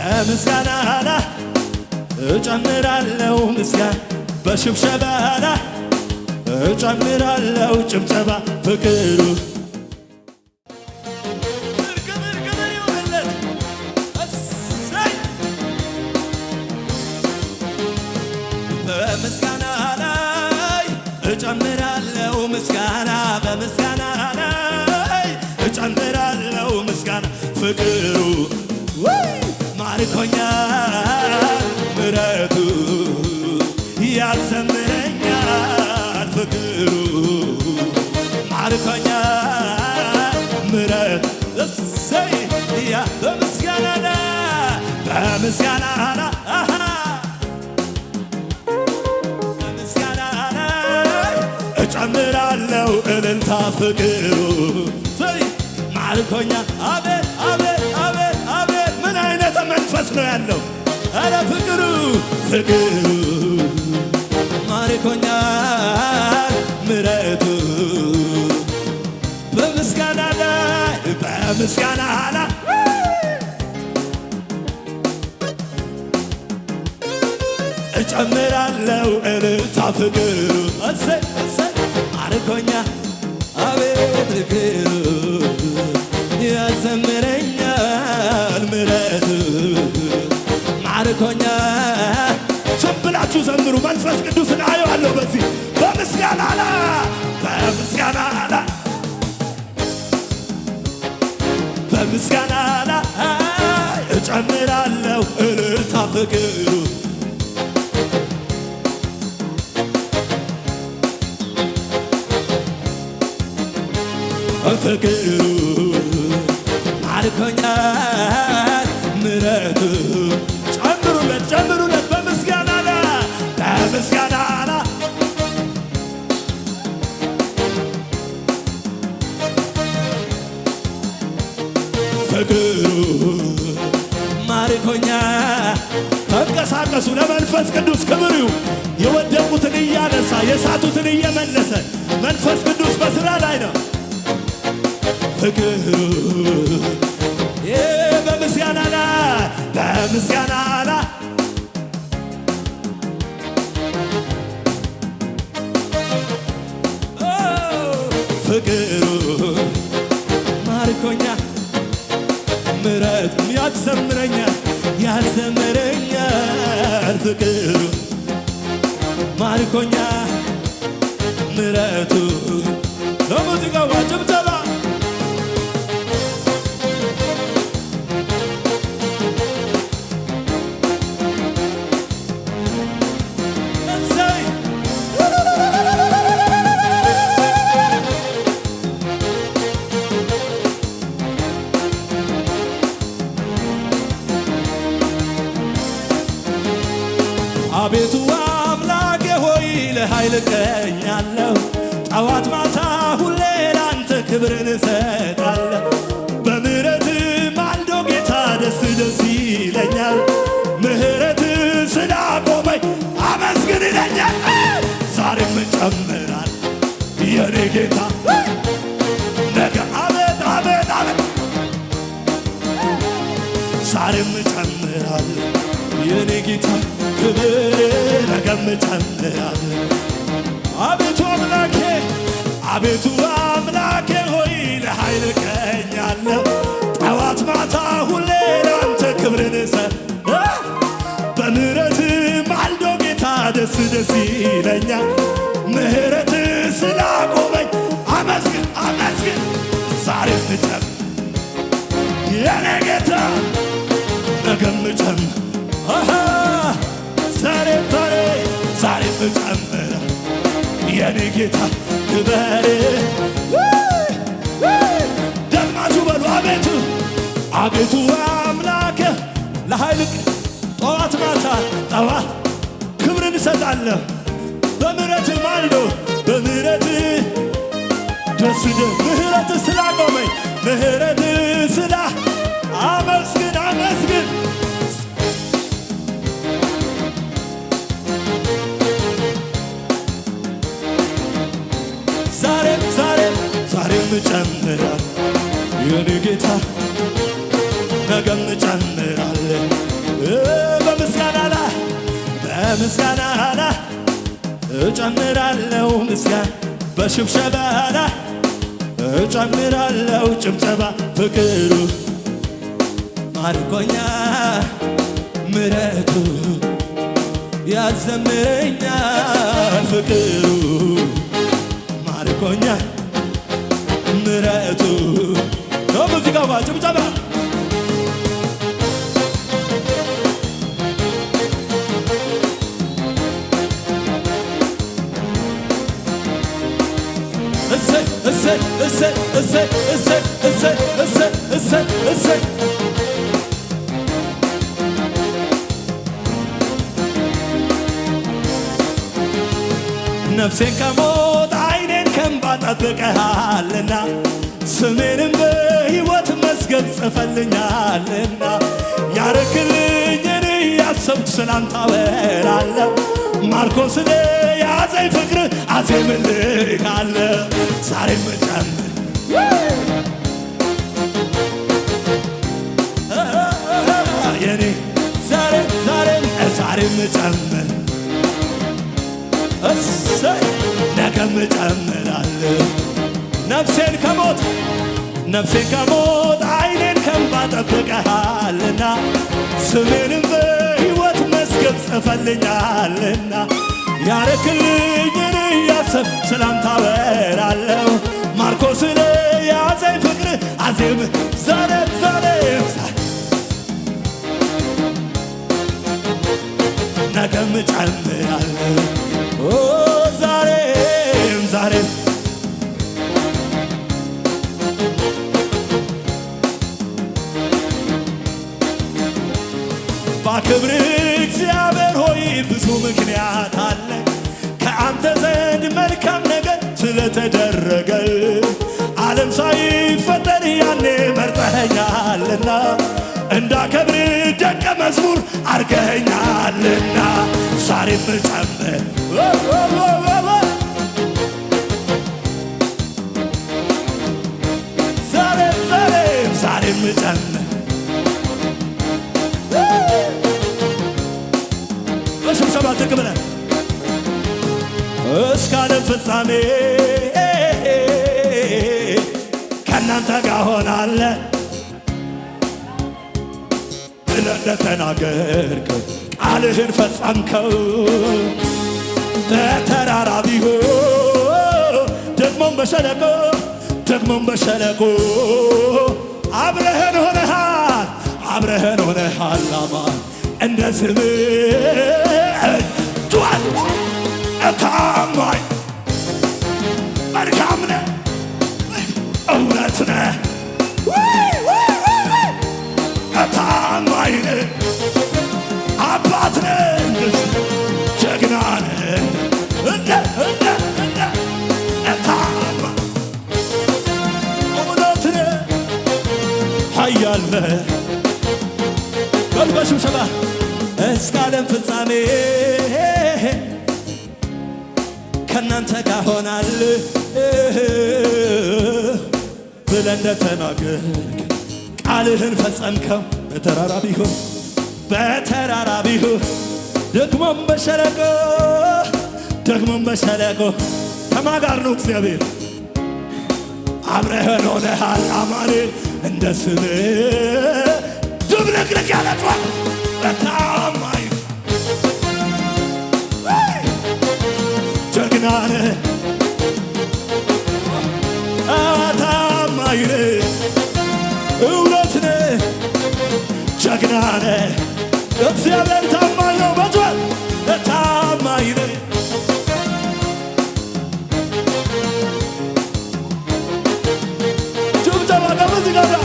በምስጋና ላይ እጨምራለሁ ምስጋና በሽብሸባ ላይ እጨምራለሁ ጭብጨባ ፍቅሩ በምስጋና ላይ እጨምራለሁ ምስጋና በምስጋና ላይ እጨምራለሁ ምስጋና ፍቅሩ ማርኮኛል ምሕረቱ ያዘምረኛል ፍቅሩ ማርኮኛል ምሕረቱ እሰይ ያ በምስጋና ላይ በምስጋና ላይ በምስጋና ላይ እጨምራለሁ እልልታ ፍቅሩ ማርኮኛል አቤት አቤት አቤት አቤት ምን አይነት መንፈስ ነው ያለው አረ ፍቅሩ ፍቅሩ ማርኮኛል ምሕረቱ በምስጋና ላይ በምስጋና ላይ እጨምራለሁ እልልታ ፍቅሩ እሰይ እሰይ ማርኮኛል አቤት ፍቅሩ ያዘምረኛል ምሕረቱ ማርኮኛል ዝም ብላችሁ ዘምሩ መንፈስ ቅዱስን አየዋለሁ በዚህ በምስጋና ላይ በምስጋና ላይ በምስጋና ላይ እጨምራለሁ እልልታ ፍቅሩ ፍቅሩ ማርኮኛል ምሕረቱ ጨምሩለት ጨምሩለት በምስጋና ላይ በምስጋና ላይ ፍቅሩ ማርኮኛል ተንቀሳቀሱ ለመንፈስ ቅዱስ ክብር የወደቁትን እያነሳ የሳቱትን እየመለሰ መንፈስ ቅዱስ በሥራ ላይ ነው ፍቅሩ በምስጋና ላይ በምስጋና ላይ ፍቅሩ ማርኮኛል ምሕረቱ ያዘምረኛል ያዘምረኛል ፍቅሩ ማርኮኛል ምሕረቱ ለሙዚቃው ጭብጨባ አቤቱ አምላኬ ሆይ ለኃይል እቀኛለሁ ጠዋት ማታ ሁሌ ላንተ ክብርን እሰጣለሁ በምሕረት ማልዶ ጌታ ደስ ደስ ይለኛል ምሕረት ስላቆመኝ አመስግን ይለኛል ዛሬም እጨምራለሁ የኔ ጌታ ነገ አቤት አቤት አቤት ዛሬም እጨምራለሁ የኔ ጌታ ክብር ነገም እጨምራለሁ አቤቱ አምላኬ አቤቱ አምላኬ ሆይ ለኃይል እቀኛለሁ ጠዋት ማታ ሁሌ ላንተ ክብርን በምሕረት ማልዶ ጌታ ደስ ደስ ይለኛል ምሕረት ስላቆመኝ አመስግን አመስግን ዛሬም እጨምራለሁ የኔ ጌታ ነገም እጨምራለሁ ዛሬም እጨምራለሁ የኔ ጌታ ክብር ደማችሁ በሉ አቤቱ አቤቱ አምላኬ ለኃይል ጠዋት ማታ ጠዋት ክብርን እሰጣለሁ በምሕረት ማልዶ በምሕረት ደስ ምሕረት ስላቆመኝ ምሕረት ስላ አመስግን አመስግን እጨምራለሁ የኔ ጌታ ነገም እጨምራለሁ በምስጋና ላይ እጨምራለሁ ምስጋና በሽብሸባ ላይ እጨምራለሁ ጭብጨባ ፍቅሩ ማርኮኛል ምሕረቱ ያዘምረኛል ፍቅሩ ማርኮኛል ምሕረቱ ነው ሙዚቃው ጭብጨባ እሰይ እሰይ እሰይ እሰይ እሰይ እሰይ እሰይ እሰይ እሰይ ነፍሴን ከሞት ዓይኔን ከእንባ ጠብቀሃልና ስሜንም በሕይወት መዝገብ ጽፈልኛልና ያረክልኝን እያሰብኩ ስላንተ አወራለሁ ማርኮ ስለያዘኝ ፍቅር አዜምልሃለሁ ዛሬም ጨምር የኔ ዛሬም ጨምር እሰይ ነገም ጨምራለሁ ነፍሴን ከሞት ዓይኔን ከእንባ ጠብቀሃልና ስሜንም በሕይወት መዝገብ ጽፈልኛልና ያረክልኝን እያሰብኩ ስላንተ አወራለሁ ማርኮ ስለያዘኝ ፍቅር አዜም ዛሬም ነገም ጨምራለሁ ዛሬም ባክብር እግዚአብሔር ሆይ ብዙ ምክንያት አለ ከአንተ ዘንድ መልካም ነገር ስለተደረገ ዓለም ሳይፈጠር ያኔ መርጠኸኛልና እንዳከብር ደቀ መዝሙር አርገኸኛልና ዛሬም ጨምር ዛሬም ጨምር በሽብሸባ ዝቅ ብለን እስከ ዓለም ፍጻሜ ከእናንተ ጋር ሆናለሁ ብለህ እንደተናገርከው ቃልህን ፈጸምከው በተራራ ቢሆን ደግሞም በሸለቆ አብረኸን ሆነሃል አማን እንደ ስምህ ጩኸት ታማኝ መልካም ነህ እውነት ነህ ታማኝ ነህ አባት ነህ ጀግና ነህ እንደ ታማኝ እውነት ነህ ኃያል ነህ በሽብሸባ እስከ ዓለም ፍጻሜ ከእናንተ ጋር ሆናለሁ ብለህ እንደተናገርክ ቃልህን ፈጸምከው በተራራ ቢሆን ደግሞም በሸለቆ ከማን ጋር ነው እግዚአብሔር አብረኸን ሆነሃል አማኑኤል እንደ ስምህ ድብልቅልቅ ያለ ጩኸት በታማኝ ጀግና ነህ ታማኝ ነህ እውነት ነህ ጀግና ነህ እግዚአብሔር ታማኝ ነው በጩኸት ታማኝ ነህ ጭብጨባ ከሙዚቃ ጋር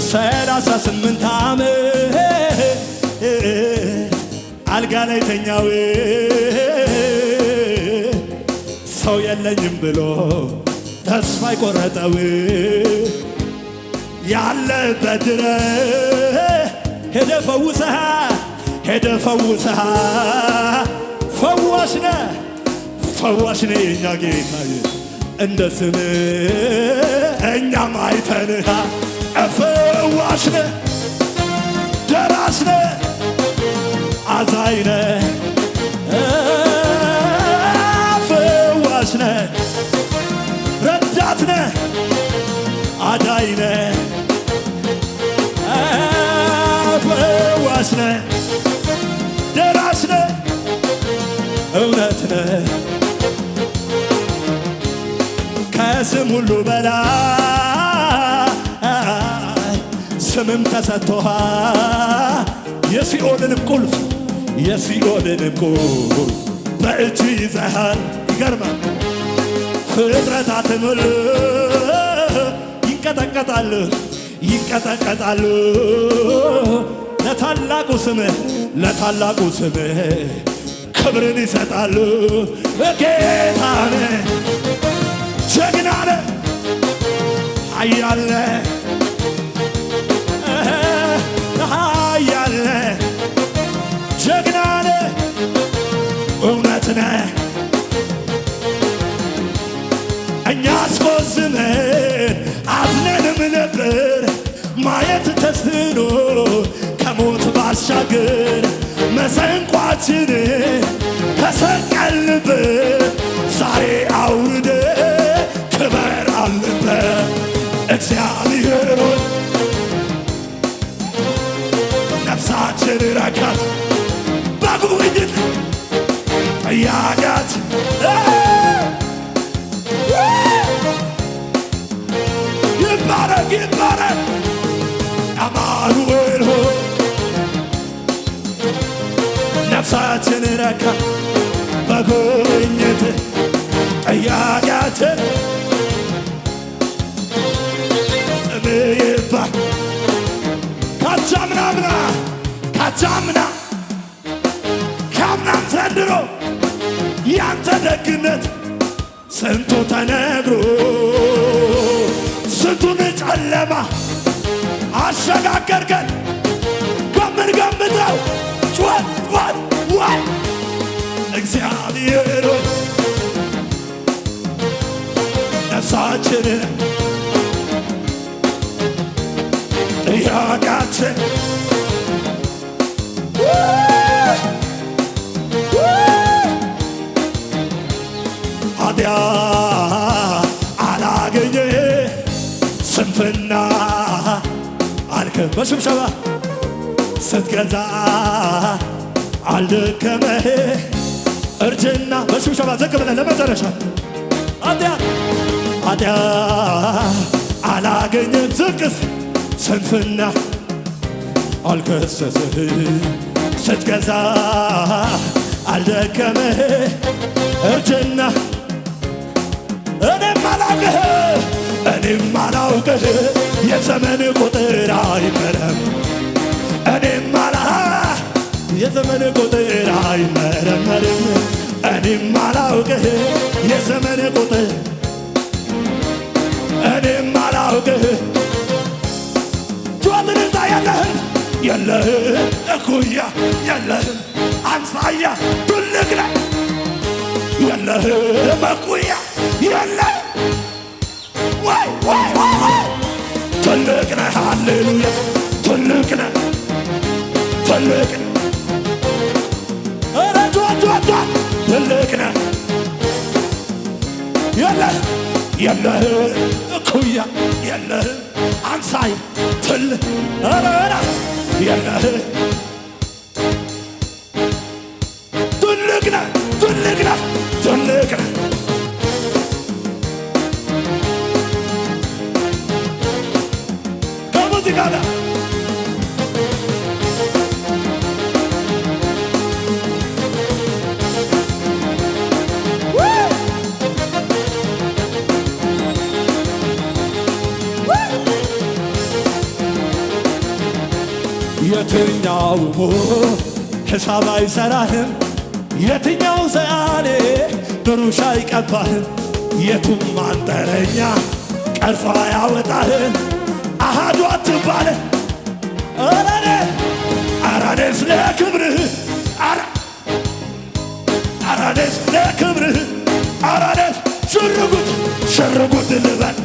ሰላሳ 8 ዓመት አልጋ ላይ ተኛው ሰው የለኝም ብሎ ተስፋ ይቆረጠው ያለበት ድረስ ሄደ ፈውሰሃ ሄደ ፈውሰሃ ፈዋሽነ ፈዋሽነ የኛ ጌታ እንደ ስምህ እኛም አይተንሃ ፈዋሽነ ደራሽነ አዛይነ ፈዋሽነ ረዳትነ አዳይነ ፈዋሽነ ደራሽነ እውነትነ ከስም ሁሉ በላይ ስምም ተሰጥቶሃል የሲኦልንም ቁልፍ በእጅ ይዘሃል። ይገርማል። ፍጥረታትን ሁሉ ይንቀጠቀጣሉ ለታላቁ ስምህ ክብርን ይሰጣሉ። ጌታነ ጀግናነ ኃያል ጀግናነ እውነትነ እኛስ ቆዝመን አዝነንም ነበር ማየት ተስኖ ከሞት ባሻገር መሰንቋችን ተሰቀልበት ዛሬ አውርደ ክበር አለበት እግዚአብሔር ሆይ ነፍሳችን ረካት በጉብኝት ጠያቂያት ይባረክ አማኑኤል ሆይ ነፍሳችን ረካት በጉብኝት ጠያቂያት ይባል ካቻምና ካምናም ዘንድሮ ያንተ ደግነት ስንቱ ተነግሮ ስንቱን ጨለማ አሸጋገርከን ከምንገምተው ጩኸት እግዚአብሔር ሆይ ነፍሳችንን ጥያቄያችን ኃጢአት አላገኘ ስንፍና አልከ በሽብሸባ ስትገዛ አልደከመህ እርጅና በሽብሸባ ዝቅ ብለህ ለመጨረሻ ኃጢአት አላገኘም ዝቅስ ስንፍና አልከሰስህ ስትገዛ አልደከመህ እርጅና እኔም አላውቅህ የዘመን ቁጥር አይመረም የዘመን ቁጥር አይመረመርም እኔም አላውቅህ የዘመን ቁጥር እኔም አላውቅህ ጩኸትንታ የለህም እኩያ የለህም አምሳያ ትልቅ ነህ የለህም እኩያ የለህም ወይ ትልቅ ነህ ሃሌሉያ ትልቅ ነህ ኧረ ጩኸት ትልቅ ነህ የለህም እኩያ የለህም አምሳያ ትልቅ ኧረ የለህም ትልቅ ነህ ከሙዚቃ ጋር የትኛው ሕሳብ አይሠራህም የትኛው ሰዓሊ ብሩሽ አይቀባህም የቱም አንጥረኛ ቀርጾ አያወጣህም አሃዱ አትባለ አራኔስ ለክብርህ አራኔስ ለክብርህ አራኔስ ሽርጉድ ልበል